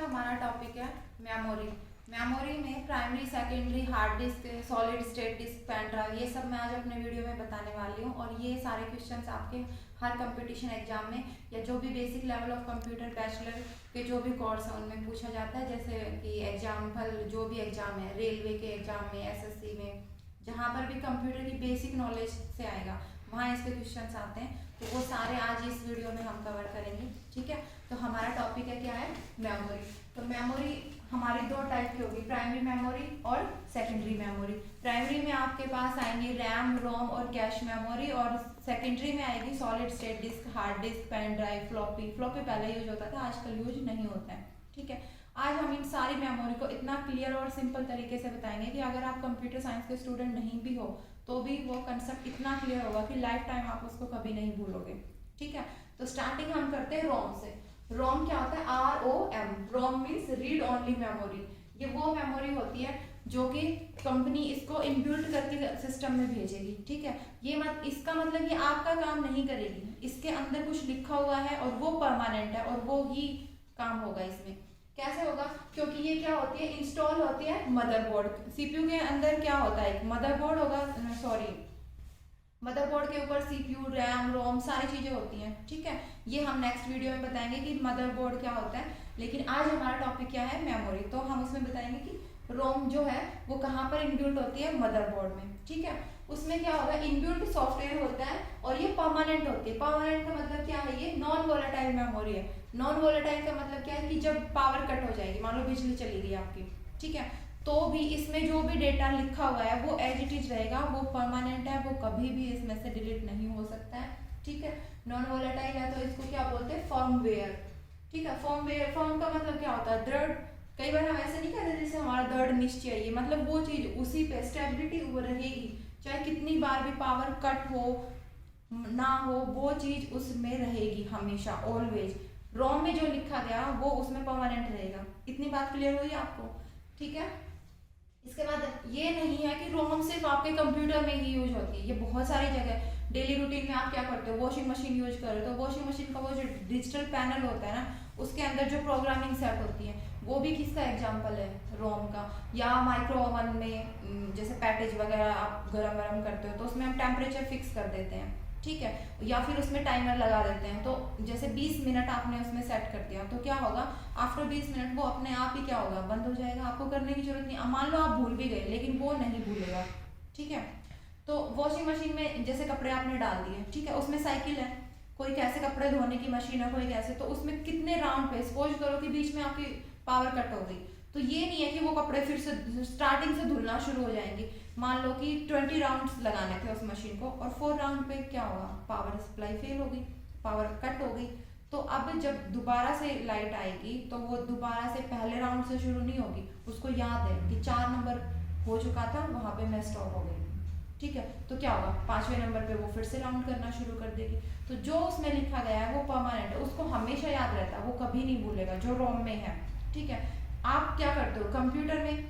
हमारा टॉपिक है memory. Memory में primary, secondary, hard disk, solid state disk, pen drive, ये सब मैं आज अपने वीडियो में बताने वाली हूँ। और ये सारे क्वेश्चंस आपके हर कंपटीशन एग्जाम में या जो भी basic level of computer bachelor के जो भी कोर्स है उनमें पूछा जाता है। जैसे कि एग्जाम्पल जो भी एग्जाम है, रेलवे के एग्जाम में, एसएससी में, जहाँ पर भी कंप्यूटर की बेसिक नॉलेज से आएगा वहाँ इसके क्वेश्चंस आते हैं। तो वो सारे आज इस वीडियो में हम कवर करेंगे, ठीक है। तो हमारा टॉपिक है क्या है, मेमोरी। तो मेमोरी हमारी दो टाइप की होगी, प्राइमरी मेमोरी और सेकेंडरी मेमोरी। प्राइमरी में आपके पास आएंगी रैम, रोम और कैश मेमोरी, और सेकेंडरी में आएगी solid state disk, hard disk, pen drive, floppy. Floppy पहले यूज होता था, आजकल यूज नहीं होता है, ठीक है। आज हम इन सारी मेमोरी को इतना क्लियर और सिंपल तरीके से बताएंगे कि अगर आप कंप्यूटर साइंस के स्टूडेंट नहीं भी हो तो भी वो कंसेप्ट इतना क्लियर होगा कि लाइफ टाइम आप उसको कभी नहीं भूलोगे, ठीक है। तो स्टार्टिंग हम करते हैं रोम से। रोम क्या होता है, ROM। रोम मीन्स रीड ओनली मेमोरी। ये वो मेमोरी होती है जो कि कंपनी इसको इनबिल्ट करके सिस्टम में भेजेगी, ठीक है। इसका मतलब ये आपका काम नहीं करेगी, इसके अंदर कुछ लिखा हुआ है और वो परमानेंट है और वो ही काम होगा इसमें। कैसे होगा, क्योंकि ये क्या होती है, इंस्टॉल होती है मदरबोर्ड। सीपीयू के अंदर क्या होता है, एक मदरबोर्ड होगा, सॉरी, मदरबोर्ड के ऊपर सीपीयू, रैम, रोम सारी चीजें होती हैं, ठीक है। ये हम नेक्स्ट वीडियो में बताएंगे कि मदरबोर्ड क्या होता है, लेकिन आज हमारा टॉपिक क्या है, मेमोरी। तो हम उसमें बताएंगे कि रोम जो है वो कहाँ पर इनबिल्ट होती है, मदरबोर्ड में, ठीक है। उसमें क्या होगा, इनबिल्ट सॉफ्टवेयर होता है और ये परमानेंट होती है। परमानेंट का मतलब क्या है, ये नॉन वोलेटाइल मेमोरी है। नॉन वोलेटाइल का मतलब क्या है कि जब पावर कट हो जाएगी, मान लो बिजली चली गई आपकी, ठीक है, तो भी इसमें जो भी डेटा लिखा हुआ है वो एज इट इज रहेगा, वो परमानेंट है, वो कभी भी इसमें से डिलीट नहीं हो सकता है, ठीक है। नॉन वोलेटाइल है तो इसको क्या बोलते हैं, फर्मवेयर, ठीक है। फर्मवेयर, फर्म का मतलब क्या होता है, दृढ़। कई बार हम ऐसे नहीं कहते जैसे हमारा दृढ़ निश्चय, ये मतलब वो चीज उसी पे स्टेबिलिटी वो रहेगी, चाहे कितनी बार भी पावर कट हो ना हो, वो चीज उसमें रहेगी हमेशा, ऑलवेज। रोम में जो लिखा गया वो उसमें परमानेंट रहेगा। इतनी बात क्लियर हुई आपको, ठीक है। इसके बाद ये नहीं है कि रोम सिर्फ आपके कंप्यूटर में ही यूज होती है, ये बहुत सारी जगह डेली रूटीन में आप क्या करते हो, वॉशिंग मशीन यूज कर रहे हो तो वॉशिंग मशीन का वो जो डिजिटल पैनल होता है ना, उसके अंदर जो प्रोग्रामिंग सेट होती है वो भी किसका एग्जाम्पल है, रोम का। या माइक्रो ओवन में जैसे पैकेज वगैरह आप गरम करते हो तो उसमें हम टेम्परेचर फिक्स कर देते हैं, ठीक है, या फिर उसमें टाइमर लगा देते हैं। तो जैसे 20 मिनट आपने उसमें सेट कर दिया तो क्या होगा, आफ्टर 20 मिनट वो अपने आप ही क्या होगा, बंद हो जाएगा, आपको करने की जरूरत नहीं। मान लो आप भूल भी गए लेकिन वो नहीं भूलेगा, ठीक है। तो वॉशिंग मशीन में जैसे कपड़े आपने डाल दिए, ठीक है, उसमें साइकिल है, कोई कैसे कपड़े धोने की मशीन है, कोई कैसे, तो उसमें कितने राउंड पे, सपोज करो कि बीच में आपकी पावर कट हो गई, तो ये नहीं है कि वो कपड़े फिर से स्टार्टिंग से धुलना शुरू हो जाएंगे। मान लो कि 20 राउंड्स लगाने थे उस मशीन को और 4 राउंड पे क्या होगा, पावर सप्लाई फेल हो गई, पावर कट हो गई। तो अब जब दोबारा से लाइट आएगी तो वो दोबारा से पहले राउंड से शुरू नहीं होगी, उसको याद है कि 4 नंबर हो चुका था, वहां पे मैं स्टॉप हो गई, ठीक है। तो क्या होगा, 5वें नंबर पे वो फिर से राउंड करना शुरू कर देगी। तो जो उसमें लिखा गया है वो परमानेंट है, उसको हमेशा याद रहता है, वो कभी नहीं भूलेगा, जो रोम में है, ठीक है। आप क्या करते हो कंप्यूटर में,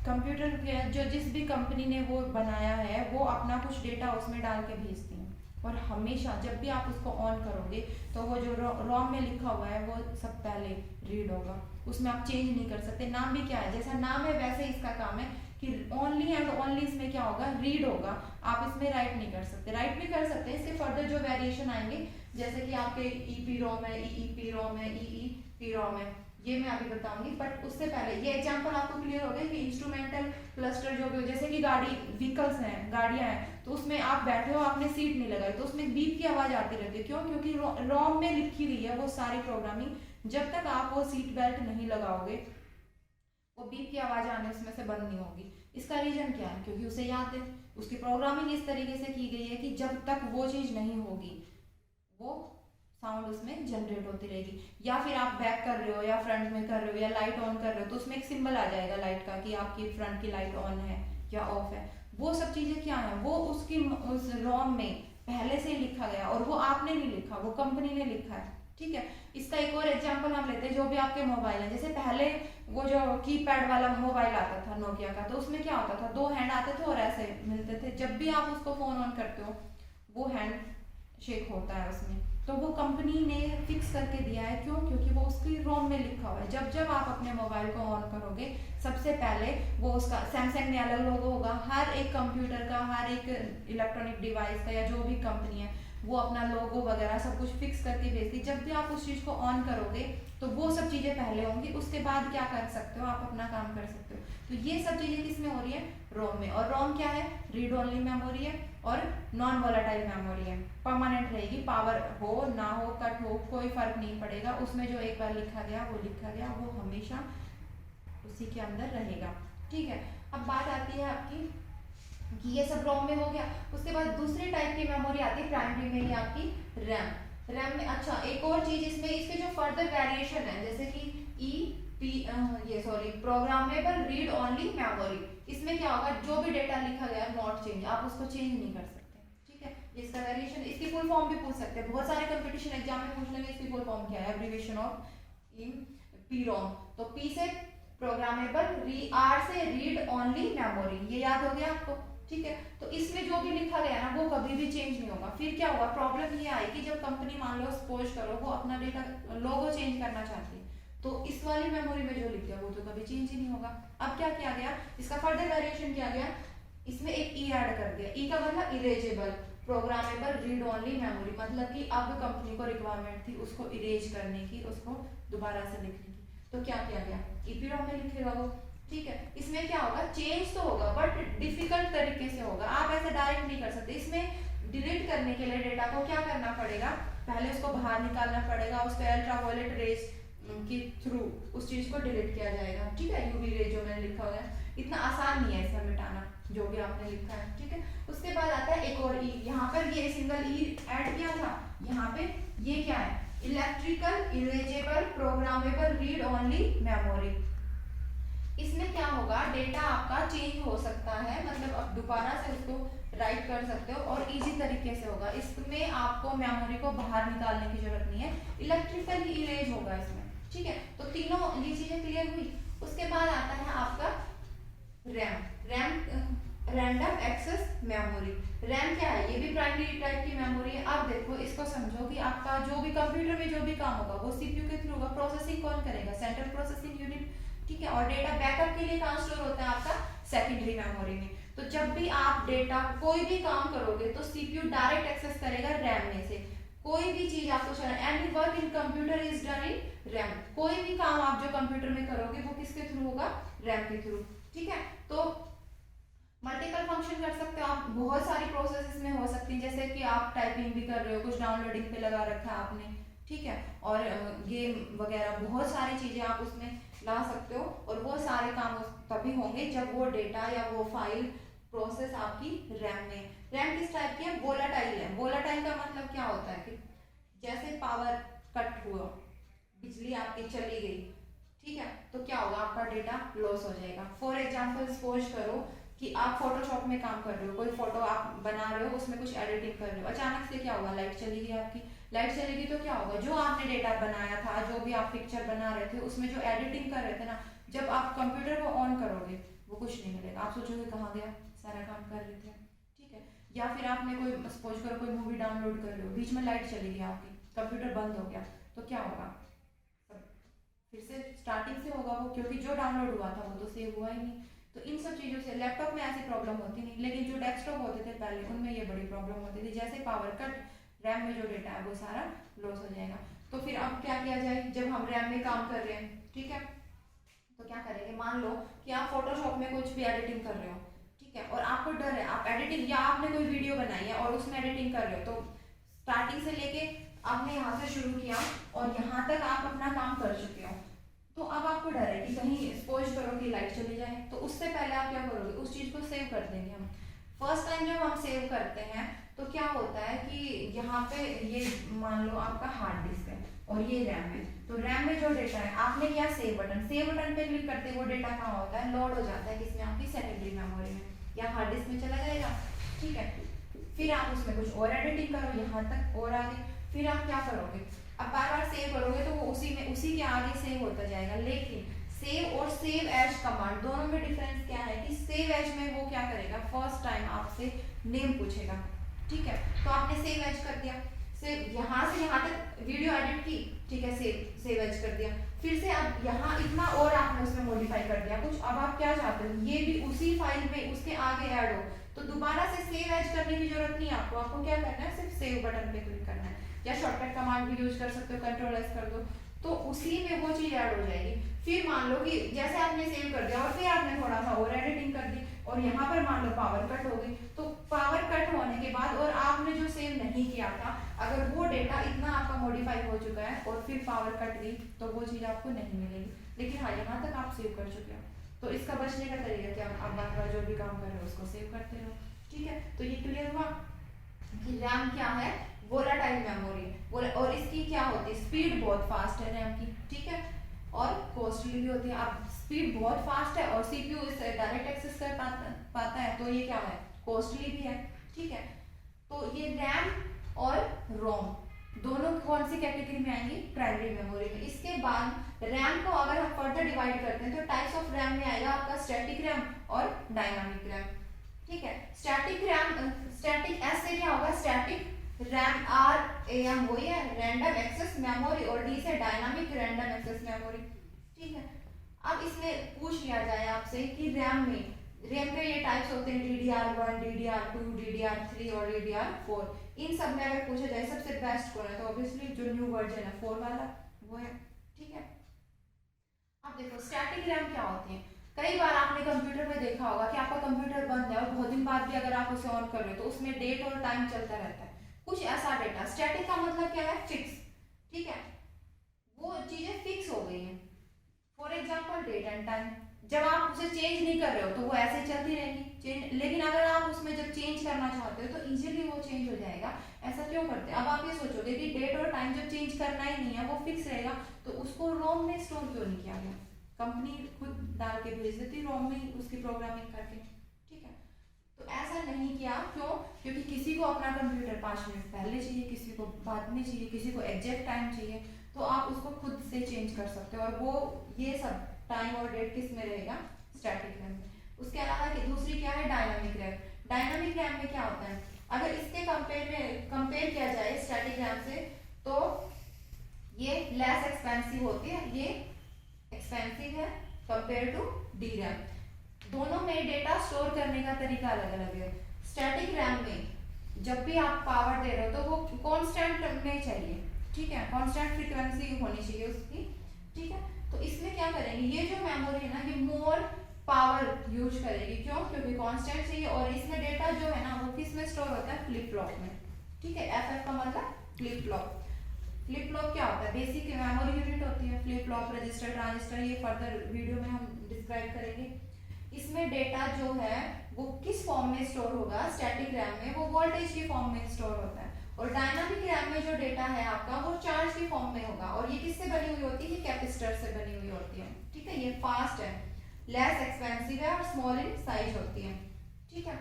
कंप्यूटर जो जिस भी कंपनी ने वो बनाया है वो अपना कुछ डेटा उसमें डाल के भेजती है, और हमेशा जब भी आप उसको ऑन करोगे तो वो जो रोम में लिखा हुआ है वो सब पहले रीड होगा, उसमें आप चेंज नहीं कर सकते। नाम भी क्या है, जैसा नाम है वैसे इसका काम है कि ओनली एंड ओनली इसमें क्या होगा, रीड होगा, आप इसमें राइट नहीं कर सकते। राइट भी कर सकते हैं, इसके फर्दर जो वेरिएशन आएंगे, जैसे कि आपके EPROM है, EEPROM है, EEPROM है, ये मैं अभी बताऊंगी। बट उससे पहले ये एग्जांपल आपको क्लियर हो गया कि इंस्ट्रूमेंटल क्लस्टर जो भी, जैसे कि गाड़ी, व्हीकल्स हैं, गाड़ियां हैं, तो उसमें आप बैठे हो, आपने सीट नहीं लगाई तो उसमें बीप की आवाज आती रहती है, क्यों, क्योंकि रोम में लिखी हुई है वो सारी प्रोग्रामिंग, जब तक आप वो सीट बेल्ट नहीं लगाओगे वो बीप की आवाज आने उसमें से बंद नहीं होगी। इसका रीजन क्या है, क्योंकि उसे याद है, उसकी प्रोग्रामिंग इस तरीके से की गई है कि जब तक वो चीज नहीं होगी वो साउंड उसमें जनरेट होती रहेगी। या फिर आप बैक कर रहे हो या फ्रंट में कर रहे हो या लाइट ऑन कर रहे हो तो उसमें एक सिंबल आ जाएगा लाइट का कि आपकी फ्रंट की लाइट ऑन है या ऑफ है। वो सब चीजें क्या है, वो उसकी उस रोम में पहले से ही लिखा गया, और वो आपने नहीं लिखा, वो कंपनी ने लिखा है, ठीक है। इसका एक और एग्जांपल हम लेते हैं, जो भी आपके मोबाइल है, जैसे पहले वो जो कीपैड वाला मोबाइल आता था नोकिया का, तो उसमें क्या होता था, 2 हैंड आते थे और ऐसे मिलते थे, जब भी आप उसको फोन ऑन करते हो वो हैंड शेक होता है उसमें, तो वो कंपनी ने फिक्स करके दिया है, क्यों, क्योंकि वो उसकी रोम में लिखा हुआ है। जब जब आप अपने मोबाइल को ऑन करोगे सबसे पहले वो उसका सैमसंग में अलग लोगो होगा, हर एक कंप्यूटर का, हर एक इलेक्ट्रॉनिक डिवाइस का या जो भी कंपनी है वो अपना लोगो वगैरह सब कुछ फिक्स करके भेजती है। जब भी आप उस चीज़ को ऑन करोगे तो वो सब चीज़ें पहले होंगी, उसके बाद क्या कर सकते हो, आप अपना काम कर सकते हो। तो ये सब चीज़ें किस में हो रही है, रोम में। और रोम क्या है, रीड ओनली मेमोरी है और नॉन वोलेटाइल मेमोरी है, परमानेंट रहेगी, पावर हो ना हो, कट हो, कोई फर्क नहीं पड़ेगा। उसमें जो एक बार लिखा गया वो हमेशा उसी के अंदर रहेगा। ठीक है, अब बात आती है आपकी कि ये सब रोम में हो गया। उसके बाद दूसरी टाइप की मेमोरी आती है प्राइमरी में, ही आपकी रैम में। अच्छा, एक और चीज इसमें, इसके जो फर्दर वेरिएशन है जैसे कि प्रोग्रामेबल रीड ओनली मेमोरी, इसमें क्या होगा, जो भी डेटा लिखा गया नॉट चेंज, आप उसको चेंज नहीं कर सकते। ठीक है, इसका वेरिएशन, इसकी फुल फॉर्म भी पूछ सकते हैं, बहुत सारे कंपटीशन एग्जाम में पूछ लेंगे इसकी फुल फॉर्म क्या है, एब्रिविएशन ऑफ पीरोम। तो पी से प्रोग्रामेबल, आर से रीड ओनली मेमोरी, ये याद हो गया आपको। ठीक है, तो इसमें जो भी लिखा गया ना वो कभी भी चेंज नहीं होगा। फिर क्या होगा, प्रॉब्लम ये आएगी जब कंपनी मान लो सपोज करो वो अपना डेटा लोगो चेंज करना चाहती है, तो इस वाली मेमोरी में जो लिख गया वो तो कभी चेंज ही नहीं होगा। अब क्या किया गया, इसका फर्दर वेरिएशन किया गया, इसमें एक ई ऐड कर दिया। ई का मतलब erasable, programmable read only memory, मतलब कि अब कंपनी को रिक्वायरमेंट थी उसको इरेज करने की, उसको दोबारा से लिखने की, तो क्या किया गया, ईपीरोम में लिखेगा वो। ठीक है, इसमें क्या होगा, चेंज तो होगा बट डिफिकल्ट तरीके से होगा, आप ऐसे डायरेक्ट नहीं कर सकते। इसमें डिलीट करने के लिए डेटा को क्या करना पड़ेगा, पहले उसको बाहर निकालना पड़ेगा, उस पर अल्ट्रावायलेट रेज के थ्रू उस चीज को डिलीट किया जाएगा। ठीक है, यूवी रेज जो मैंने लिखा हुआ है, इतना आसान नहीं है इसमें मिटाना जो भी आपने लिखा है। ठीक है, उसके बाद आता है एक और ई, यहाँ पर ये सिंगल ई ऐड किया था, यहाँ पे ये क्या है, electrical erasable programmable read only memory. इसमें क्या होगा, डेटा आपका चेंज हो सकता है, मतलब आप दोबारा से उसको राइट कर सकते हो और इजी तरीके से होगा। इसमें आपको मेमोरी को बाहर निकालने की जरूरत नहीं है, इलेक्ट्रिकल इरेज होगा इसमें। ठीक है, तो तीनों ये चीजें क्लियर हुई। उसके बाद आता है आपका RAM, random access memory. RAM क्या है, ये भी प्राइमरी टाइप की मेमोरी है। अब देखो इसको समझो कि आपका जो भी कंप्यूटर में जो भी काम होगा वो सीपीयू के थ्रू होगा, प्रोसेसिंग कौन करेगा, सेंट्रल प्रोसेसिंग यूनिट। ठीक है, और डेटा बैकअप के लिए कहाँ स्टोर होता है आपका, सेकेंडरी मेमोरी में। तो जब भी आप डेटा कोई भी काम करोगे तो सीपीयू डायरेक्ट एक्सेस करेगा रैम में से। कोई भी चीज आपको चला, any work in computer is done in RAM, कोई भी काम आप जो कंप्यूटर में करोगे वो किसके थ्रू होगा, रैम के थ्रू। ठीक है, तो मल्टीपल फंक्शन कर सकते हो आप, बहुत सारी प्रोसेस इसमें हो सकती है, जैसे कि आप टाइपिंग भी कर रहे हो, कुछ डाउनलोडिंग पे लगा रखा है आपने। ठीक है, और गेम वगैरह बहुत सारी चीजें आप उसमें ला सकते हो, और वो सारे काम तभी होंगे जब वो डेटा या वो फाइल प्रोसेस आपकी रैम में। रैम किस टाइप की है, वोलाटाइल है। वोलाटाइल का मतलब क्या होता है कि जैसे पावर कट हुआ, बिजली आपकी चली गई, ठीक है, तो क्या होगा, आपका डेटा लॉस हो जाएगा। फॉर एग्जाम्पल सपोज करो कि आप फोटोशॉप में काम कर रहे हो, कोई फोटो आप बना रहे हो, उसमें कुछ एडिटिंग कर रहे हो, अचानक से क्या होगा, लाइट चली गई आपकी। लाइट चलेगी तो क्या होगा, जो आपने डेटा बनाया था, जो भी आप पिक्चर बना रहे थे, उसमें जो एडिटिंग कर रहे थे ना, जब आप कंप्यूटर को ऑन करोगे वो कुछ नहीं मिलेगा, आप सोचोगे कहाँ गया, सारा काम कर रहे थे। ठीक है, या फिर आपने कोई सपोज करो कोई मूवी डाउनलोड कर रहे हो, बीच में लाइट चली गई आपकी, कंप्यूटर बंद हो गया, तो क्या होगा, फिर से स्टार्टिंग से होगा वो, क्योंकि जो डाउनलोड हुआ था वो तो सेव हुआ ही नहीं। तो इन सब चीज़ों से लैपटॉप में ऐसी प्रॉब्लम होती नहीं, लेकिन जो डेस्कटॉप होते थे पहले उनमें ये बड़ी प्रॉब्लम होती थी, जैसे पावर कट, रैम में जो डेटा है वो सारा लॉस हो जाएगा। तो फिर अब क्या किया जाए, जब हम रैम में काम कर रहे हैं, ठीक है, तो क्या करेंगे, मान लो कि आप फोटोशॉप में कुछ भी एडिटिंग कर रहे हो, ठीक है, और आपको डर है, आप एडिटिंग या आपने कोई वीडियो बनाई है और उसमें एडिटिंग कर रहे हो, तो स्टार्टिंग से लेके आपने यहाँ से शुरू किया और यहाँ तक आप अपना काम कर चुके हो, तो अब आपको डर है कि कहीं सपोज करो कि लाइट चली जाए, तो उससे पहले आप क्या करोगे, उस चीज़ को सेव कर देंगे हम। फर्स्ट टाइम जब हम सेव करते हैं तो क्या होता है कि यहाँ पे ये मान लो आपका हार्ड डिस्क है और ये रैम है, तो रैम में जो डेटा है आपने किया सेव बटन पे क्लिक करते वो डेटा कहाँ होता है, लोड हो जाता है किसमें, आपकी सेकेंडरी मेमोरी में या हार्ड डिस्क में चला जाएगा। ठीक है, फिर आप उसमें कुछ और एडिटिंग करो यहाँ तक और आगे, फिर आप क्या करोगे, अब बार बार सेव करोगे तो वो उसी के आगे सेव होता जाएगा। लेकिन सेव और सेव एज कमांड दोनों में डिफरेंस क्या है कि सेव एज में वो क्या करेगा, फर्स्ट टाइम आपसे नेम पूछेगा, ठीक है, तो आपने सेव एज कर दिया, यहाँ से यहाँ तक वीडियो एडिट की, ठीक है, सेव एज कर दिया, फिर से अब यहाँ इतना और आपने उसमें मॉडिफाई कर दिया कुछ, अब आप क्या चाहते हो ये भी उसी फाइल में उसके आगे ऐड हो, तो दोबारा से सेव एज करने की जरूरत नहीं है आपको। आपको क्या करना है, सिर्फ सेव बटन पे क्लिक करना है, या शॉर्टकट कमांड भी यूज कर सकते हो, कंट्रोल एस कर दो, तो उसी में वो चीज ऐड हो जाएगी। फिर मान लो कि जैसे आपने सेव कर दिया और फिर आपने थोड़ा सा और एडिटिंग कर दी और यहाँ पर मान लो पावर कट हो गई, तो पावर कट होने के बाद और आपने जो सेव नहीं किया था, अगर वो डेटा इतना आपका मॉडिफाई हो चुका है और फिर पावर कट गई तो वो चीज आपको नहीं मिलेगी। लेकिन हाँ, यहाँ तक आप सेव कर चुके हो, तो इसका बचने का तरीका क्या, आप बार बार जो भी काम कर रहे हो उसको सेव करते रहो। ठीक है, तो ये क्लियर हुआ कि रैम क्या है, वोलेटाइल मेमोरी, और इसकी क्या होती है, स्पीड बहुत फास्ट है रैम की, ठीक है, और कॉस्टली भी होती है। अब स्पीड बहुत फास्ट है और सीपीयू इसे डायरेक्ट एक्सेस कर पाता है, तो ये क्या है, कॉस्टली भी है। ठीक है, तो ये रैम और रोम दोनों कौन सी कैटेगरी में आएंगी, प्राइमरी मेमोरी में। इसके बाद रैम को अगर हम फर्दर डिवाइड करते हैं तो टाइप्स ऑफ रैम में आएगा आपका स्टैटिक रैम और डायनामिक रैम। ठीक है, स्टैटिक रैम, स्टैटिक एस से क्या होगा, static RAM, R A M वही है रैंडम एक्सेस मेमोरी, और डी से डायनामिक रैंडम एक्सेस मेमोरी। ठीक है, अब इसमें पूछ लिया जाए आपसे कि रैम के ये टाइप्स होते हैं DDR1, DDR2, DDR3 और DDR4। इन सब में अगर पूछा जाए सबसे बेस्ट कौन है, तो ऑब्वियसली जो न्यू वर्जन है 4 वाला वो है। ठीक है, अब देखो स्टैटिक रैम क्या होती है। कई बार आपने कंप्यूटर में देखा होगा कि आपका कंप्यूटर बंद है और बहुत दिन बाद भी अगर आप उसे ऑन कर रहे हो तो उसमें डेट और टाइम चलता रहता है, कुछ ऐसा डेटा। स्टैटिक का मतलब क्या है, फिक्स। ठीक है, वो चीजें फिक्स हो गई हैं। For example date and time, जब आप उसे चेंज नहीं कर रहे हो तो वो ऐसे चलती रहेगी, लेकिन अगर आप उसमें जब चेंज करना चाहते हो तो इजीली वो चेंज हो जाएगा। ऐसा क्यों करते हैं, अब आप ये सोचोगे कि डेट और टाइम जब चेंज करना ही नहीं है, वो फिक्स रहेगा, तो उसको रोम में स्टोर क्यों नहीं किया गया, कंपनी खुद डाल के भेज देती रोम में उसकी प्रोग्रामिंग करके। ठीक है, तो ऐसा नहीं किया, क्यों, क्योंकि किसी को अपना कंप्यूटर 5 मिनट पहले चाहिए, किसी को बाद में चाहिए, किसी को एग्जैक्ट टाइम चाहिए, तो आप उसको खुद से चेंज कर सकते हो। और वो ये सब टाइम और डेट किस में रहेगा, स्टैटिक रैम में। उसके अलावा दूसरी क्या है, डायनामिक रैम। डायनामिक रैम में क्या होता है, अगर इसके कंपेयर किया जाए स्टैटिक रैम से, तो ये लेस एक्सपेंसिव होती है, ये एक्सपेंसिव है कंपेयर टू डी रैम। दोनों में डेटा स्टोर करने का तरीका अलग अलग है। स्टैटिक रैम में जब भी आप पावर दे रहे हो तो वो कांस्टेंट में चाहिए, ठीक है, कांस्टेंट फ्रीक्वेंसी होनी चाहिए उसकी। ठीक है, तो इसमें क्या करेंगे, ये जो मेमोरी है ना, ये मोर पावर यूज करेगी, क्यों, क्योंकि कांस्टेंट चाहिए, और इसमें डेटा जो है ना वो किस में स्टोर होता है, फ्लिप फ्लॉप में। ठीक है, एफएफ का मतलब फ्लिप फ्लॉप। फ्लिप फ्लॉप क्या होता है, बेसिक मेमोरी यूनिट होती है। फ्लिप फ्लॉप, रजिस्टर, ट्रांजिस्टर, ये फर्दर वीडियो में हम डिस्क्राइब करेंगे। इसमें डेटा जो है वो किस फॉर्म में स्टोर होगा, स्टैटिक रैम में वो वोल्टेज की फॉर्म में स्टोर होता है, और डायनामिक रैम में जो डेटा है आपका वो चार्ज की फॉर्म में होगा, और ये किससे बनी हुई होती है, कैपेसिटर से बनी हुई होती है। ठीक है, ये फास्ट है, लेस एक्सपेंसिव है, और स्मॉल इन साइज होती है। ठीक है,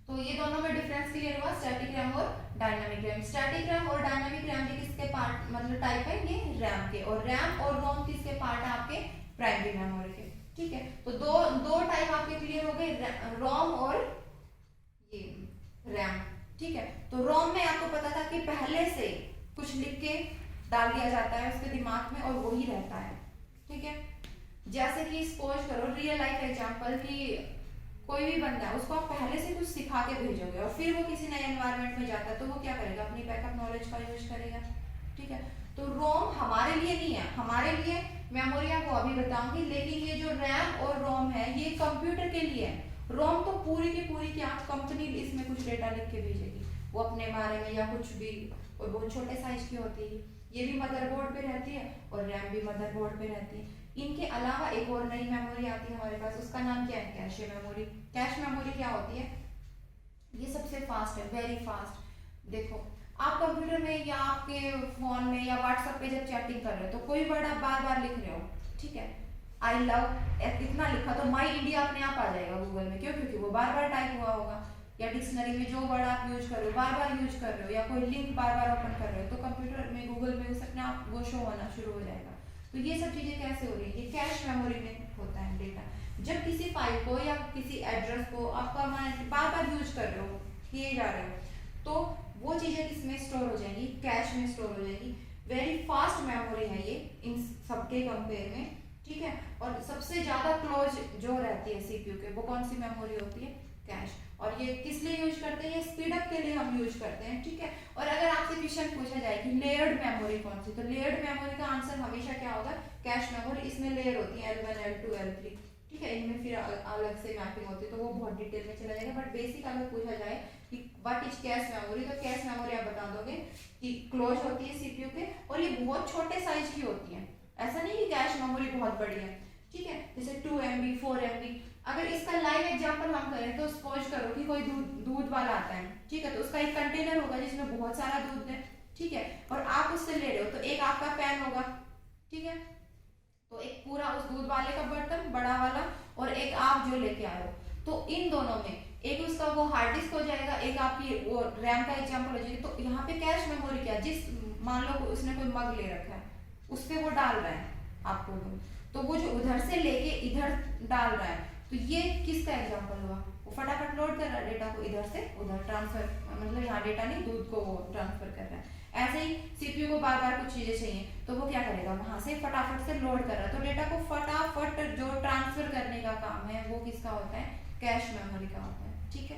तो ये दोनों में डिफरेंस क्लियर हुआ, स्टैटिक रैम और डायनामिक रैम। स्टैटिक रैम और डायनामिक रैम के किसके पार्ट, मतलब टाइप है, ये रैम के, और रैम और रोम किसके पार्ट है, आपके प्राइमरी मेमोरी के। ठीक है, तो दो टाइप आपके क्लियर हो गए, रोम और ये रैम। ठीक है, तो रोम में आपको पता था कि पहले से कुछ लिख के डाल दिया जाता है उसके दिमाग में और वही रहता है। ठीक है, जैसे कि सपोज करो रियल लाइफ एग्जांपल कि कोई भी बंदा है, उसको आप पहले से कुछ सिखा के भेजोगे और फिर वो किसी नए एनवायरनमेंट में जाता है, तो वो क्या करेगा, अपनी बैकअप नॉलेज का यूज करेगा। ठीक है, तो रोम हमारे लिए नहीं है, हमारे लिए मेमोरी आपको अभी बताऊंगी, लेकिन ये जो रैम और रोम है ये कंप्यूटर के लिए है। रोम तो पूरी की पूरी क्या कंपनी इसमें कुछ डेटा लिख के भेजेगी, वो अपने बारे में या कुछ भी, और बहुत छोटे साइज की होती है। ये भी मदरबोर्ड पे रहती है और रैम भी मदरबोर्ड पे रहती है। इनके अलावा एक और नई मेमोरी आती है हमारे पास, उसका नाम क्या है, कैशे मेमोरी। कैश मेमोरी क्या होती है, ये सबसे फास्ट है, वेरी फास्ट। देखो आप कंप्यूटर में या आपके फोन में या व्हाट्सएप पे जब चैटिंग कर रहे हो तो कोई वर्ड आप बार बार लिख रहे हो, ठीक है, आई लव इतना लिखा तो माई इंडिया अपने आप आ जाएगा गूगल में, क्यों, क्योंकि वो बार बार टाइप हुआ होगा। या डिक्शनरी में जो वर्ड आप यूज कर रहे हो बार बार यूज कर रहे हो, या कोई लिंक बार बार ओपन कर रहे हो, तो कंप्यूटर में गूगल में उस अपने आप वो शो होना शुरू हो जाएगा। तो ये सब चीजें कैसे हो रही है, ये कैश मेमोरी में होता है डेटा। जब किसी फाइल को या किसी एड्रेस को आप बार बार यूज कर रहे हो, किए जा रहे हो, तो वो चीज़ें किसमें स्टोर हो जाएंगी, कैश में स्टोर हो जाएगी। वेरी फास्ट मेमोरी है ये इन सबके कंपेयर में, ठीक है। और सबसे ज़्यादा क्लोज जो रहती है सीपीयू के, वो कौन सी मेमोरी होती है, कैश। और ये किस लिए यूज करते हैं, ये स्पीड अप के लिए हम यूज करते हैं, ठीक है। और अगर आपसे क्वेश्चन पूछा जाए कि लेयर्ड मेमोरी कौन सी, तो लेयर्ड मेमोरी का आंसर हमेशा क्या होगा, कैश मेमोरी। इसमें लेयर होती है L1 L2 L3, ठीक है। इनमें फिर अलग से मैपिंग होती है, तो वो बहुत डिटेल में चला जाएगा। बट बेसिक अगर पूछा जाए कि व्हाट इज कैश मेमोरी, तो कैश मेमोरी आप बता दोगे कि क्लोज होती है सीपीयू के, और ये बहुत छोटे साइज की होती है। ऐसा नहीं कि कैश मेमोरी बहुत बड़ी है, ठीक है। जैसे 2 MB 4 MB। अगर इसका लाइव एग्जांपल हम करें तो सपोज करो कि कोई दूध वाला आता है, ठीक है। तो उसका एक कंटेनर होगा जिसमें बहुत सारा दूध है, ठीक है। और आप उससे ले रहे हो, तो एक आपका पैन होगा, ठीक है। तो एक पूरा उस दूध वाले का बर्तन बड़ा वाला, और एक आप जो लेके आए हो, तो इन दोनों में एक उसका वो हार्ड डिस्क हो जाएगा, एक आपकी वो रैम का एग्जांपल हो जाएगा। तो यहाँ पे कैश मेमोरी क्या, जिस मान लो उसने कोई मग ले रखा है, उससे वो डाल रहा है आपको, तो वो जो उधर से लेके इधर डाल रहा है, तो ये किसका एग्जांपल हुआ, वो फटाफट लोड कर रहा है डेटा को, इधर से उधर ट्रांसफर, मतलब यहाँ डेटा नहीं, दूध को वो ट्रांसफर कर रहा है। ऐसे ही सीपीयू को बार बार कुछ चीजें चाहिए, तो वो क्या करेगा, वहां से फटाफट से लोड कर रहा है, तो डेटा को फटाफट जो ट्रांसफर करने का काम है वो किसका होता है, कैश मेमोरी का होता है, ठीक है।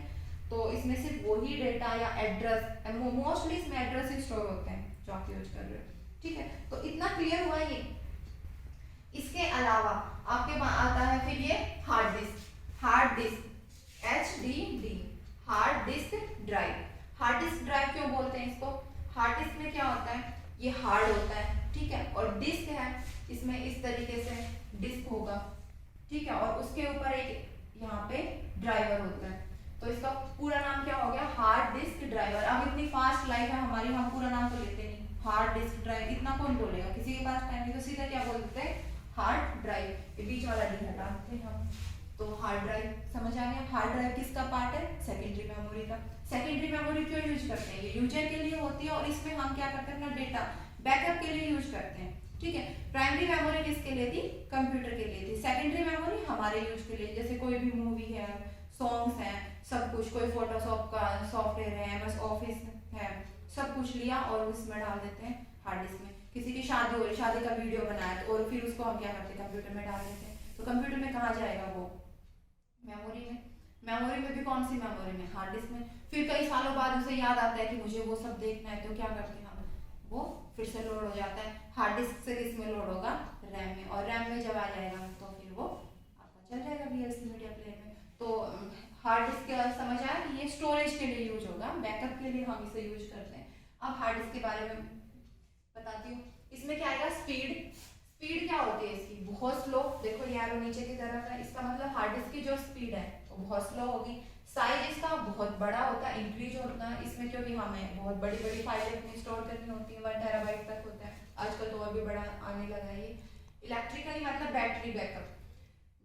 तो इसमें सिर्फ वही डेटा या एड्रेस, मोस्टली इसमें एड्रेस ही स्टोर होते हैं जो आप यूज कर रहे हो, ठीक है। तो इतना क्लियर हुआ ये। इसके अलावा आपके पास आता है फिर ये hard disk. Hard disc HDD, hard disk drive. Hard disk drive क्यों बोलते हैं इसको, हार्ड डिस्क में क्या होता है, ये हार्ड होता है, ठीक है। और डिस्क है, इसमें इस तरीके से डिस्क होगा, ठीक है। और उसके ऊपर एक यहाँ पे ड्राइवर होता है, तो इसका पूरा नाम क्या हो गया, हार्ड डिस्क ड्राइवर। अब इतनी फास्ट लाइफ है हमारी, हम पूरा नाम तो लेते नहीं, हार्ड डिस्क ड्राइव, इतना कौन बोलेगा, किसी के पास टाइम नहीं, तो सीधा क्या बोलते हैं, हार्ड ड्राइव। ये बीच वाला डी हटा देते हैं हम, तो हार्ड ड्राइव समझ आ गया। हार्ड ड्राइव किसका पार्ट है, सेकेंडरी मेमोरी का। सेकेंडरी मेमोरी क्यों यूज करते हैं, ये यूजर के लिए होती है, और इसमें हम क्या करते हैं, अपना डेटा बैकअप के लिए यूज करते हैं, ठीक है। प्राइमरी मेमोरी किसके लिए थी, कंप्यूटर के लिए थी। सेकेंडरी मेमोरी हमारे यूज के लिए, जैसे कोई भी मूवी है, सॉन्ग्स हैं, सब कुछ, कोई फोटोशॉप का सॉफ्टवेयर है, MS ऑफिस है, सब कुछ लिया और उसमें डाल देते हैं हार्ड डिस्क में। किसी की शादी हो रही, शादी का वीडियो बनाया, तो और फिर उसको हम क्या करते हैं, कंप्यूटर में डाल देते हैं। तो कंप्यूटर में कहाँ जाएगा वो, मेमोरी में। मेमोरी में भी कौन सी मेमोरी में, हार्ड डिस्क में। फिर कई सालों बाद उसे याद आता है कि मुझे वो सब देखना है, तो क्या करते हैं हम, वो फिर से लोड हो जाता है। हार्ड डिस्क से किसमें लोड होगा, रैम में, और रैम में जब आ जाएगा तो फिर वो आपका चल जाएगा VLC मीडिया प्लेयर में। तो हार्ड डिस्क समझ आया कि ये स्टोरेज के लिए यूज होगा, बैकअप के लिए हम इसे यूज करते हैं। अब हार्ड डिस्क के बारे में बताती हूँ। इसमें क्या आएगा, स्पीड। स्पीड क्या होती है इसकी, बहुत स्लो। देखो ये एरो नीचे की तरफ है, इसका मतलब हार्ड डिस्क की जो स्पीड है वो बहुत स्लो होगी। साइज इसका बहुत बड़ा होता है, इंक्रीज होता है इसमें, क्योंकि हमें बहुत बड़ी बड़ी फाइलें अपनी स्टोर करनी होती है, 1 TB तक होता है आजकल, तो और भी बड़ा आने लगा है ये। इलेक्ट्रिकली मतलब बैटरी बैकअप,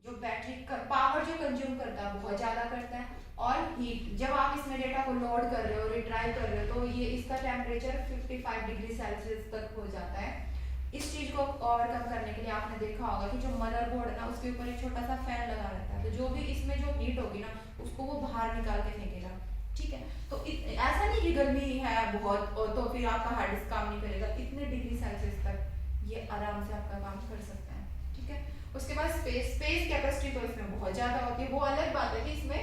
जो बैटरी का पावर जो कंज्यूम करता है बहुत ज्यादा करता है। और हीट, जब आप इसमें डेटा को लोड कर रहे हो, रिट्राइव कर रहे हो, तो ये इसका टेम्परेचर 55 डिग्री सेल्सियस तक हो जाता है। इस चीज को और कम करने के लिए आपने देखा होगा कि जो मदरबोर्ड है ना, उसके ऊपर एक छोटा सा फैन लगा रहता है, तो जो भी इसमें जो हीट होगी ना, उसको वो बाहर निकाल के फेंकेगा, ठीक है। तो ऐसा नहीं कि गर्मी है बहुत तो फिर आपका हार्ड डिस्क काम नहीं करेगा, इतने डिग्री सेल्सियस तक ये आराम से आपका काम कर सकता है, ठीक है। उसके बाद स्पेस कैपेसिटी तो इसमें बहुत ज्यादा होती है। वो अलग बात है कि इसमें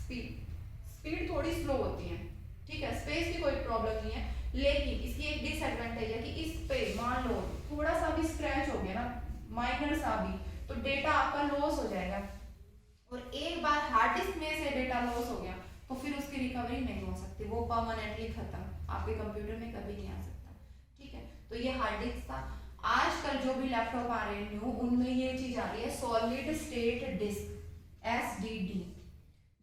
स्पीड थोड़ी स्लो होती है, ठीक है। स्पेस की कोई प्रॉब्लम नहीं है, लेकिन इसकी एक डिसएडवांटेज है कि इस पे मान लो थोड़ा सा भी स्क्रैच हो गया ना, माइनर सा भी, तो डेटा आपका लॉस हो जाएगा। और एक बार हार्ड डिस्क में से डेटा लॉस हो गया तो फिर उसकी रिकवरी नहीं हो सकती, वो परमानेंटली खत्म, आपके कंप्यूटर में कभी नहीं आ सकता, ठीक है। तो ये हार्ड डिस्क था। आजकल जो भी लैपटॉप आ रहे हैं न्यू, उनमें ये चीज आ रही है सॉलिड स्टेट डिस्क, SSD।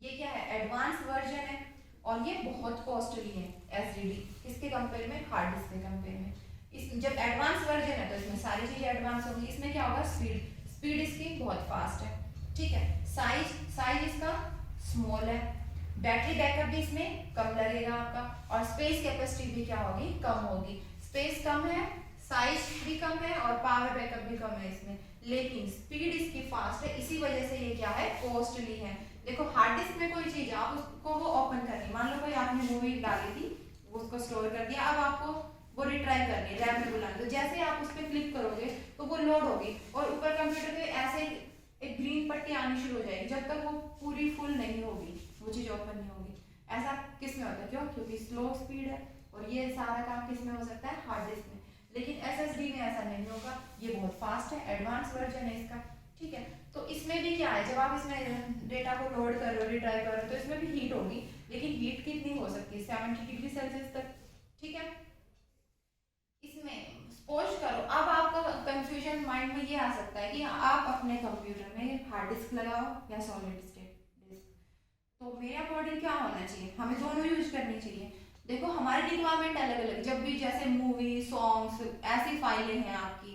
ये क्या है, एडवांस वर्जन है, और ये बहुत कॉस्टली है SSD, किसके कंपेयर में, हार्ड डिस्क के कंपेयर में। इस जब एडवांस वर्जन है तो इसमें सारी चीजें एडवांस होंगी। इसमें क्या होगा, स्पीड इसकी बहुत फास्ट है, ठीक है। साइज इसका स्मॉल है, बैटरी बैकअप भी इसमें कम लगेगा आपका, और स्पेस कैपेसिटी भी क्या होगी, कम होगी। स्पेस कम है, साइज भी कम है, और पावर बैकअप भी कम है इसमें, लेकिन स्पीड इसकी फास्ट है, इसी वजह से ये क्या है, कॉस्टली है। देखो हार्ड डिस्क में कोई चीज आप उसको वो ओपन करनी, मान लो कोई आपने मूवी डाली थी, वो उसको स्टोर कर दिया। अब आपको वो रिट्राई करनी है, रैम में बुलाना, तो जैसे ही आप उस पर क्लिक करोगे तो वो लोड होगी और ऊपर कंप्यूटर पे ऐसे एक ग्रीन पट्टी आनी शुरू हो जाएगी जब तक वो पूरी फुल नहीं होगी, वो चीज़ ओपन नहीं होगी। ऐसा किस में होता है? क्यों? क्योंकि स्लो स्पीड है और ये सारा काम किस में हो सकता है? हार्ड डिस्क में। लेकिन SSD में ऐसा नहीं होगा, ये बहुत फास्ट है, एडवांस वर्जन है इसका, ठीक है। तो इसमें भी क्या है, जब आप इसमें डेटा को लोड कर रहे हो, रिट्राई कर रहे हो, तो इसमें भी हीट होगी, लेकिन हीट कितनी हो सकती है? 70 डिग्री सेल्सियस तक, ठीक है। इसमें सपोज करो, अब आपका कंफ्यूजन माइंड में ये आ सकता है कि आप अपने कंप्यूटर में हार्ड डिस्क लगाओ या सॉलिड स्टेट डिस्क, तो मेरा अकॉर्डिंग क्या होना चाहिए? हमें दोनों यूज करनी चाहिए। देखो हमारी रिक्वायरमेंट अलग अलग, जब भी जैसे मूवी, सॉन्ग्स, ऐसी फाइलें हैं आपकी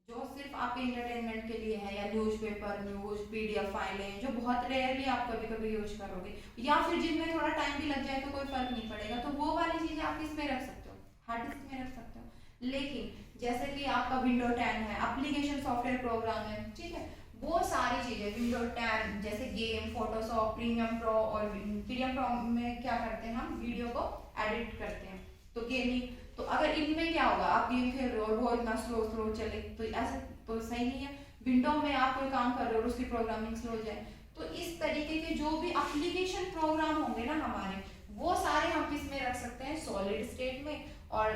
जो सिर्फ आपके इंटरटेनमेंट के लिए है, या न्यूज़पेपर, न्यूज, PDF फाइलें जो बहुत रेयरली आप कभी कभी यूज करोगे, या फिर जिनमें थोड़ा टाइम भी लग जाए तो कोई फर्क नहीं पड़ेगा, तो वो वाली चीजें आप किस में रख सकते हो? हार्ड डिस्क में रख सकते हो। लेकिन जैसे कि आपका विंडो 10 है, एप्लीकेशन सॉफ्टवेयर प्रोग्राम है, ठीक है, वो सारी चीजें विंडो 10 जैसे गेम, फोटोशॉप, प्रीमियम प्रो, और प्रीमियम प्रो में क्या करते हैं हम? वीडियो को एडिट करते हैं, तो गेमिंग, तो अगर इनमें क्या होगा, आप गेम खेल रहे हो वो इतना स्लो स्लो चले तो ऐसे तो सही नहीं है। विंडो में आप कोई काम कर रहे हो और उसकी प्रोग्रामिंग स्लो हो जाए, तो इस तरीके के जो भी एप्लीकेशन प्रोग्राम होंगे ना हमारे, वो सारे हम किस में रख सकते हैं? सॉलिड स्टेट में। और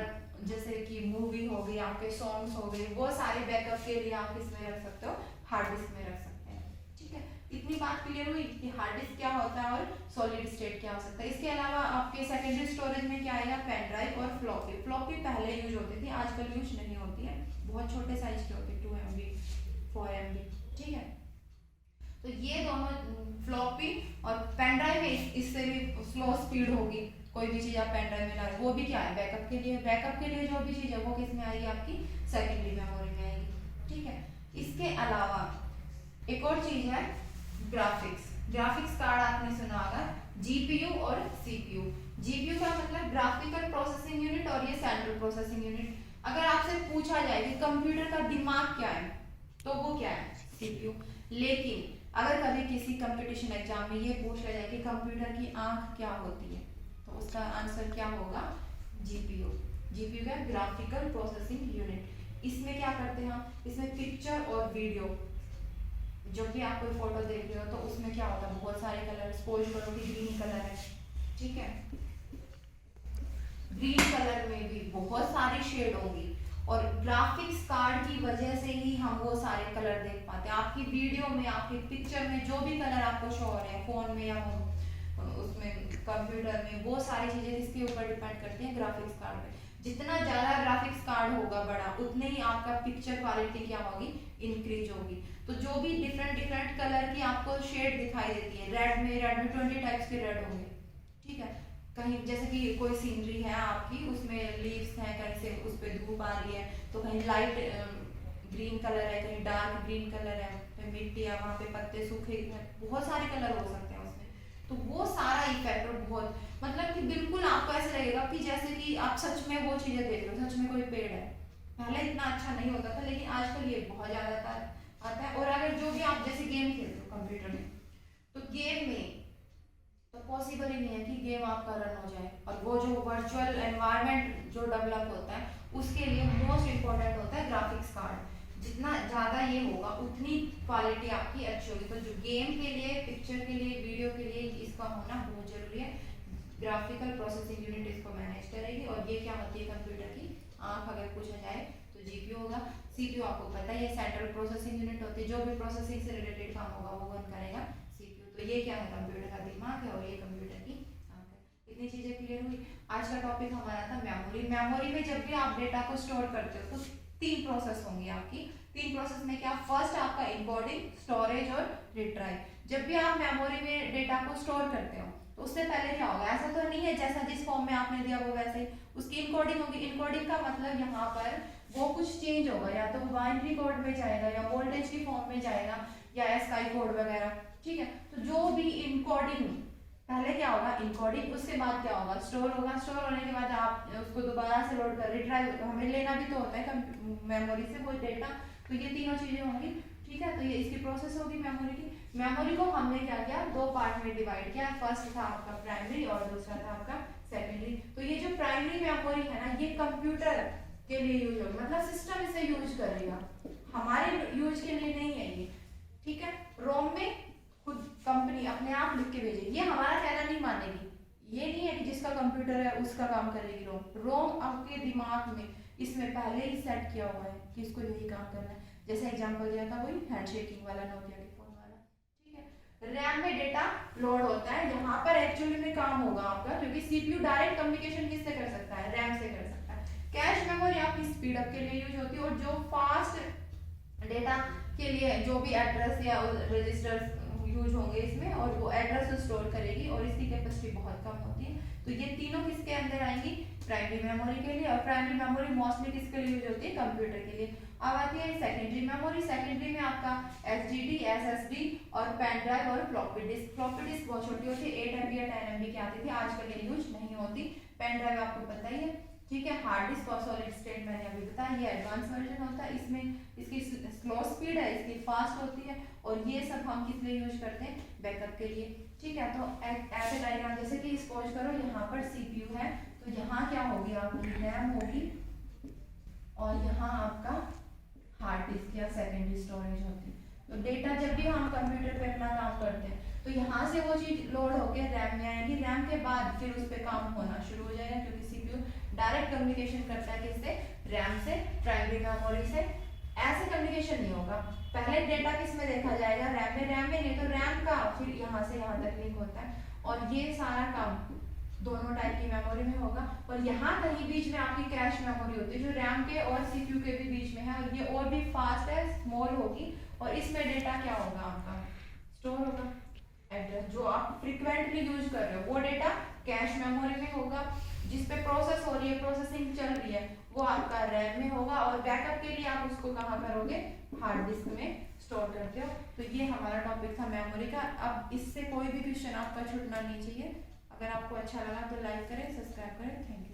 जैसे कि मूवी हो गई, आपके सॉन्ग्स हो गए, वो सारे बैकअप के लिए आप किस में रख सकते हो? हार्ड डिस्क में रख सकते हैं, ठीक है। इतनी बात क्लियर हुई कि हार्ड डिस्क क्या होता है और सॉलिड स्टेट क्या हो सकता है। इसके अलावा आपके सेकेंडरी स्टोरेज में क्या आएगा? पेन ड्राइव और फ्लॉपी। फ्लॉपी पहले यूज होती थी, आजकल यूज नहीं होती है, बहुत छोटे साइज की होती है, 2 MB 4 MB, ठीक है। तो ये दोनों फ्लॉपी और पेन ड्राइव में इससे भी स्लो स्पीड होगी, कोई भी चीज आप पेन ड्राइव में ला रहे हो, वो भी क्या है? बैकअप के लिए। बैकअप के लिए जो भी चीज है वो किस में आएगी? आपकी सेकेंडरी मेमोरी में आएगी, ठीक है। इसके अलावा एक और चीज है ग्राफिक्स। ग्राफिक्स कार्ड आपने सुना होगा, GPU और CPU। GPU का मतलब ग्राफिकल प्रोसेसिंग यूनिट, और ये सेंट्रल प्रोसेसिंग यूनिट। अगर आपसे पूछा जाए कि कंप्यूटर का दिमाग क्या है, तो वो क्या है? CPU। लेकिन अगर कभी किसी कंपटीशन एग्जाम में ये पूछ लिया जाए कि कंप्यूटर की आंख क्या होती है, तो उसका आंसर क्या होगा? GPU। GPU का ग्राफिकल प्रोसेसिंग यूनिट। इसमें क्या करते हैं हम? इसमें पिक्चर और वीडियो, जो कि आप कोई फोटो देख रहे हो तो उसमें क्या होता है? बहुत सारे कलर, सपोज करो कि ग्रीन कलर है, ठीक है, ग्रीन कलर में भी बहुत सारी शेड होंगी, और ग्राफिक्स कार्ड की वजह से ही हम वो सारे कलर देख पाते हैं। आपकी वीडियो में, आपकी पिक्चर में जो भी कलर आपको शो हो रहे हैं फोन में या उसमें कंप्यूटर में, वो सारी चीजें किसके ऊपर डिपेंड करती हैं? ग्राफिक्स कार्ड पे। जितना ज्यादा ग्राफिक्स कार्ड होगा बड़ा, उतने ही आपका पिक्चर क्वालिटी क्या होगी? इंक्रीज होगी। तो जो भी डिफरेंट डिफरेंट कलर की आपको शेड दिखाई देती है, रेड में 20 टाइप्स के रेड होंगे, ठीक है। कहीं जैसे कि कोई सीनरी है आपकी, उसमें लीव्स हैं, कहीं से उस पर धूप आ रही है, तो कहीं लाइट ग्रीन कलर है, कहीं डार्क ग्रीन कलर है, कहीं मिट्टी है, वहाँ पे पत्ते सूखे हैं, बहुत सारे कलर हो सकते हैं उसमें। तो वो सारा इफेक्ट, और बहुत मतलब कि बिल्कुल आपको ऐसा लगेगा कि जैसे कि आप सच में वो चीजें देख रहे हो, सच में कोई पेड़ है। पहले इतना अच्छा नहीं होता था, लेकिन आजकल ये बहुत ज्यादा आता है। और अगर जो भी आप जैसे गेम खेलते हो कंप्यूटर में, तो गेम में तो पॉसिबल ही नहीं है कि गेम आपका रन हो जाए, और वो जो वर्चुअल एनवायरनमेंट जो डेवलप होता है, उसके लिए मोस्ट इम्पोर्टेंट होता है ग्राफिक्स कार्ड। जितना ज़्यादा ये होगा उतनी क्वालिटी आपकी अच्छी होगी। तो जो गेम के लिए, पिक्चर के लिए, वीडियो के लिए इसका होना बहुत जरूरी है। ग्राफिकल प्रोसेसिंग यूनिट इसको मैनेज करेगी, और ये क्या होती है कंप्यूटर की आंख, अगर पूछा जाए तो GPU होगा। CPU आपको पता है, ये सेंट्रल प्रोसेसिंग यूनिट होती है, जो भी प्रोसेसिंग से रिलेटेड काम होगा वो रन करेगा CPU। तो ये क्या है? कंप्यूटर का दिमाग है, और ये कंप्यूटर की आंख है। इतनी चीजें क्लियर हुई। आज का टॉपिक हमारा था मेमोरी। मेमोरी में जब भी आप डेटा को स्टोर करते हो तो 3 प्रोसेस होंगी आपकी। 3 प्रोसेस में क्या? फर्स्ट आपका इनकोडिंग, स्टोरेज और रिट्राइव। जब भी आप मेमोरी में डेटा को स्टोर करते हो तो उससे पहले क्या होगा? ऐसा तो नहीं है जैसा जिस फॉर्म में आपने दिया वो वैसे उसकी इनकोडिंग होगी। इनकोडिंग का मतलब यहाँ पर वो कुछ चेंज होगा, या तो बाइनरी कोड में जाएगा, या वोल्टेज की फॉर्म में जाएगा, या ASCII कोड वगैरह, ठीक है। तो जो भी इनकोडिंग, पहले क्या होगा? इनकोडिंग, उसके बाद क्या होगा? स्टोर होगा। स्टोर होने के बाद आप उसको दोबारा से लोड कर, रिट्राइव, हमें लेना भी तो होता है मेमोरी से वो डेटा। तो ये तीनों चीजें होंगी, ठीक है। तो ये इसकी प्रोसेस होगी मेमोरी की। मेमोरी को हमने क्या किया? 2 पार्ट में डिवाइड किया। फर्स्ट था आपका प्राइमरी और दूसरा था आपका सेकेंडरी। तो ये जो प्राइमरी मेमोरी है ना, ये कंप्यूटर के लिए यूज होगा, मतलब सिस्टम इसे यूज करेगा, हमारे यूज के लिए नहीं है ये, ठीक है। रोम में खुद कंपनी अपने आप लिख के भेजेगी, ये हमारा कहना नहीं मानेगी, ये नहीं है कि जिसका कंप्यूटर है उसका काम करेगी रोम। रोम आपके दिमाग में इसमें पहले ही सेट किया हुआ है कि इसको यही काम करना है। जैसे एग्जांपल दिया था वही हैंडशेकिंग वाला नोकिया के फोन वाला, ठीक है। रैम में डेटा लोड होता है, जहां पर एक्चुअली में काम होगा आपका, क्योंकि सीपीयू डायरेक्ट कम्युनिकेशन किससे कर सकता है, रैम से कर सकता है। कैश मेमोरी आपकी स्पीड अप के लिए यूज होती है, और जो फास्ट डेटा के लिए जो भी एड्रेस या रजिस्टर्स यूज होंगे इसमें, और वो एड्रेस स्टोर करेगी, और इसकी कैपेसिटी बहुत कम होती है। तो ये तीनों किसके अंदर आएंगी, प्राइमरी मेमोरी के लिए। और प्राइमरी मेमोरी मोस्टली किसके लिए यूज होती है, कंप्यूटर के लिए। अब आती है सेकेंडरी मेमोरी। सेकेंडरी में आपका एसडीडी, एसएसडी और पेन ड्राइव और फ्लॉपी डिस्क। फ्लॉपी डिस्क बहुत छोटी होती है, 8 MB या 10 MB की आती थी, आजकल ये यूज नहीं होती। पेन ड्राइव आपको पता ही है, ठीक है। हार्ड डिस्क और सॉलिड स्टेट मैंने अभी बताया, ये एडवांस वर्जन होता है, इसमें इसकी स्लो स्पीड है, इसकी फास्ट होती है, और ये सब हम किस लिए यूज करते हैं, बैकअप के लिए, ठीक है। तो ऐसे डायग्राम, जैसे कि सपोज करो यहाँ पर सीपीयू है, तो यहाँ क्या होगी आपकी रैम होगी, और यहाँ आपका हार्ड डिस्क या सेकेंडरी स्टोरेज होती है। तो डेटा जब भी हम कंप्यूटर पे अपना काम करते हैं, तो यहाँ से वो चीज लोड होकर रैम में आएगी, रैम के बाद फिर उस पर काम होना शुरू हो जाएगा, क्योंकि सीपीयू डायरेक्ट कम्युनिकेशन करता है किससे, रैम से, प्राइमरी मेमोरी से। ऐसे कम्युनिकेशन नहीं होगा, पहले डेटा किस में देखा जाएगा, रैम में नहीं तो रैम का फिर यहाँ से यहाँ तक लिंक होता है, और ये सारा काम दोनों टाइप की मेमोरी में होगा। और यहाँ कहीं बीच में आपकी कैश मेमोरी होती है, जो रैम के और सीपीयू के भी बीच में है, और ये और भी फास्ट है, स्मॉल होगी, और इसमें डेटा क्या होगा आपका, स्टोर होगा, एड्रेस जो आप फ्रीक्वेंटली यूज कर रहे हो वो डेटा कैश मेमोरी में होगा। जिस पे प्रोसेस हो रही है, प्रोसेसिंग चल रही है, वो आपका रैम में होगा, और बैकअप के लिए आप उसको कहाँ करोगे, हार्ड डिस्क में स्टोर करते हो। तो ये हमारा टॉपिक था मेमोरी का। अब इससे कोई भी क्वेश्चन आपका छूटना नहीं चाहिए। अगर आपको अच्छा लगा तो लाइक करें, सब्सक्राइब करें। Thank you.